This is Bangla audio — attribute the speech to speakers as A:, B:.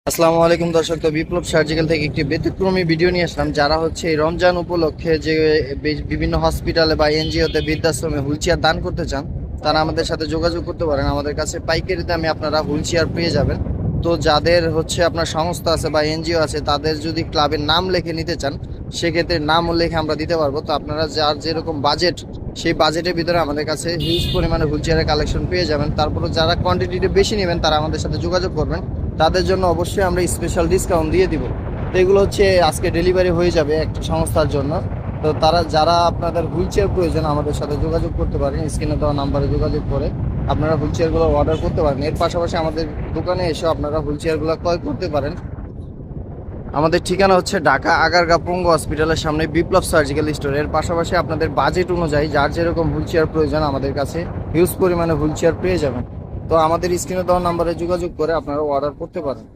A: আসসালামু আলাইকুম দর্শক, তো বিপ্লব সার্জিক্যাল থেকে একটি ব্যতিক্রমী ভিডিও নিয়ে আসলাম। যারা হচ্ছে এই রমজান উপলক্ষে যে বিভিন্ন হসপিটালে বা এনজিওতে বৃদ্ধাশ্রমে হুইল চেয়ার দান করতে চান, তারা আমাদের সাথে যোগাযোগ করতে পারেন। আমাদের কাছে পাইকারি দামে আপনারা হুইল চেয়ার পেয়ে যাবেন। তো যাদের হচ্ছে আপনার সংস্থা আছে বা এনজিও আছে, তাদের যদি ক্লাবের নাম লিখে নিতে চান, সেক্ষেত্রে নাম লিখে আমরা দিতে পারবো। তো আপনারা যার যেরকম বাজেট, সেই বাজেটের ভিতরে আমাদের কাছে হিউজ পরিমাণে হুইল চেয়ারের কালেকশন পেয়ে যাবেন। তারপরে যারা কোয়ান্টিটিটা বেশি নেবেন, তারা আমাদের সাথে যোগাযোগ করবেন। তাদের জন্য অবশ্যই আমরা স্পেশাল ডিসকাউন্ট দিয়ে দিব। তো এগুলো হচ্ছে আজকে ডেলিভারি হয়ে যাবে একটা সংস্থার জন্য। তো তারা যারা আপনাদের হুইল চেয়ার প্রয়োজন, আমাদের সাথে যোগাযোগ করতে পারেন। স্ক্রিনে দেওয়া নাম্বারে যোগাযোগ করে আপনারা হুইল চেয়ারগুলো অর্ডার করতে পারেন। এর পাশাপাশি আমাদের দোকানে এসে আপনারা হুইল চেয়ারগুলো ক্রয় করতে পারেন। আমাদের ঠিকানা হচ্ছে ঢাকা আগারগাঁ পঙ্গু হসপিটালের সামনে বিপ্লব সার্জিক্যাল স্টোর। এর পাশাপাশি আপনাদের বাজেট অনুযায়ী যার যেরকম হুইল চেয়ার প্রয়োজন, আমাদের কাছে হিউজ পরিমাণে হুইল চেয়ার পেয়ে যাবেন। তো আমাদের স্ক্রিনে দেওয়া নাম্বারে যোগাযোগ করে আপনারা অর্ডার করতে পারেন।